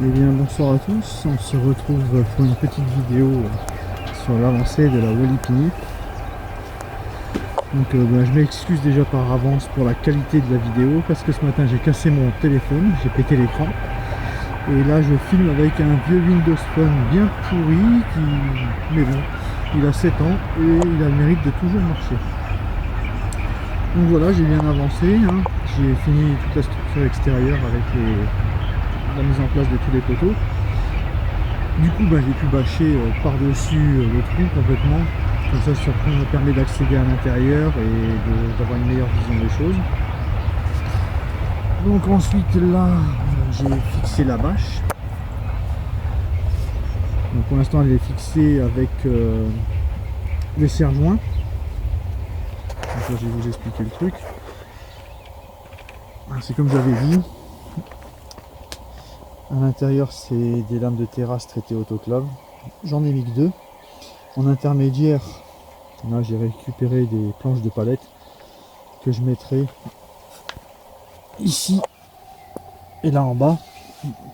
Eh bien bonsoir à tous, on se retrouve pour une petite vidéo sur l'avancée de la Walipini. Donc je m'excuse déjà par avance pour la qualité de la vidéo parce que ce matin j'ai cassé mon téléphone, j'ai pété l'écran. Et là je filme avec un vieux Windows Phone bien pourri mais bon, il a 7 ans et il a le mérite de toujours marcher. Donc voilà, j'ai bien avancé, hein. J'ai fini toute la structure extérieure avec la mise en place de tous les poteaux. Du coup j'ai pu bâcher par-dessus le trou complètement. Comme ça me permet d'accéder à l'intérieur et d'avoir une meilleure vision des choses. Donc ensuite là j'ai fixé la bâche. Donc pour l'instant elle est fixée avec les serre-joints. Donc là je vais vous expliquer le truc. C'est comme j'avais dit. À l'intérieur c'est des lames de terrasse traitées autoclave. J'en ai mis que deux. En intermédiaire, là j'ai récupéré des planches de palette que je mettrai ici et là en bas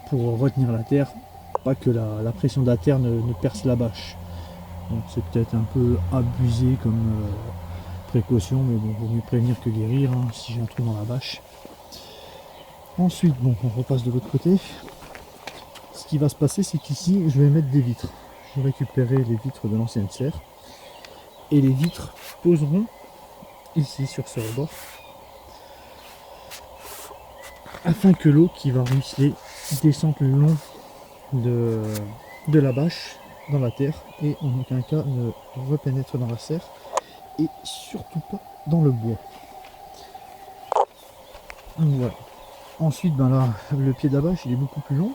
pour retenir la terre, pas que la pression de la terre ne perce la bâche. Donc c'est peut-être un peu abusé comme précaution, mais bon, vaut mieux prévenir que guérir, hein, si j'ai un trou dans la bâche. Ensuite, bon, on repasse de l'autre côté. Ce qui va se passer, c'est qu'ici je vais mettre des vitres. Je vais récupérer les vitres de l'ancienne serre et les vitres poseront ici sur ce rebord afin que l'eau qui va ruisseler descende le long de la bâche dans la terre et en aucun cas ne repénètre dans la serre et surtout pas dans le bois. Donc voilà. Ensuite là, le pied de la bâche il est beaucoup plus long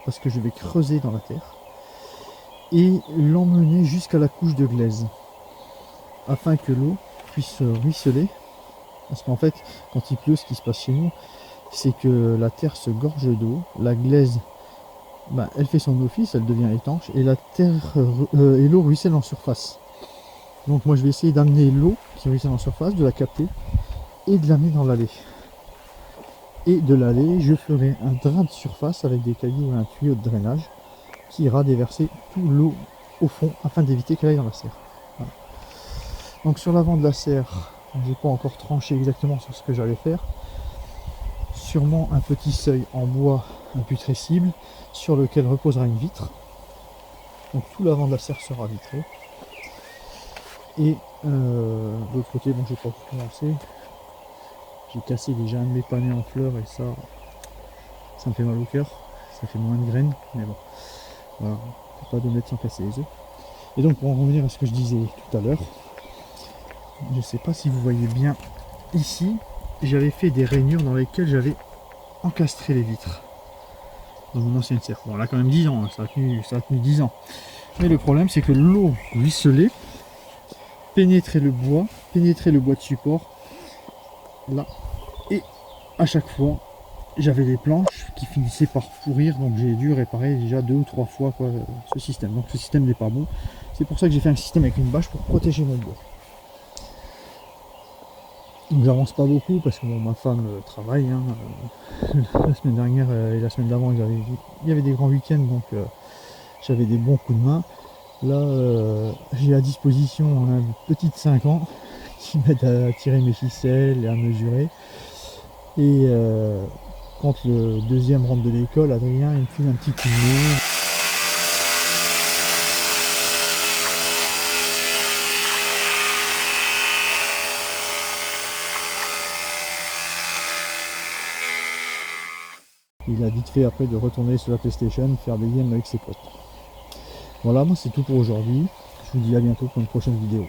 parce que je vais creuser dans la terre et l'emmener jusqu'à la couche de glaise afin que l'eau puisse ruisseler, parce qu'en fait quand il pleut, ce qui se passe chez nous, c'est que la terre se gorge d'eau, la glaise elle fait son office, elle devient étanche et la terre et l'eau ruisselle en surface. Donc moi je vais essayer d'amener l'eau qui ruisselle en surface, de la capter et de l'amener dans l'allée. Et de l'allée je ferai un drain de surface avec des cailloux et un tuyau de drainage qui ira déverser tout l'eau au fond afin d'éviter qu'elle aille dans la serre. Voilà. Donc sur l'avant de la serre, je n'ai pas encore tranché exactement sur ce que j'allais faire. Sûrement un petit seuil en bois imputrescible sur lequel reposera une vitre. Donc tout l'avant de la serre sera vitré. Et de l'autre côté, bon, je n'ai pas commencé. J'ai cassé déjà un de mes panneaux en fleurs et ça me fait mal au cœur. Ça fait moins de graines, mais bon, voilà, faut pas de mettre sans casser les œufs. Et donc pour en revenir à ce que je disais tout à l'heure, je ne sais pas si vous voyez bien ici, j'avais fait des rainures dans lesquelles j'avais encastré les vitres dans mon ancienne serre. Bon, là quand même 10 ans, hein, ça a tenu 10 ans. Mais le problème c'est que l'eau ruisselait, pénétrait le bois de support, là, et à chaque fois j'avais des planches qui finissaient par pourrir, donc j'ai dû réparer déjà 2 ou 3 fois ce système. Donc ce système n'est pas bon. C'est pour ça que j'ai fait un système avec une bâche pour protéger mon bois. Donc j'avance pas beaucoup parce que bon, ma femme travaille, hein. La semaine dernière et la semaine d'avant il y avait des grands week-ends, donc j'avais des bons coups de main. Là j'ai à disposition un petit de 5 ans qui m'aide à tirer mes ficelles et à mesurer. Et quand le deuxième rentre de l'école, Adrien il me file un petit coup de main. Il a vite fait après de retourner sur la PlayStation, faire des games avec ses potes. Voilà, moi c'est tout pour aujourd'hui. Je vous dis à bientôt pour une prochaine vidéo.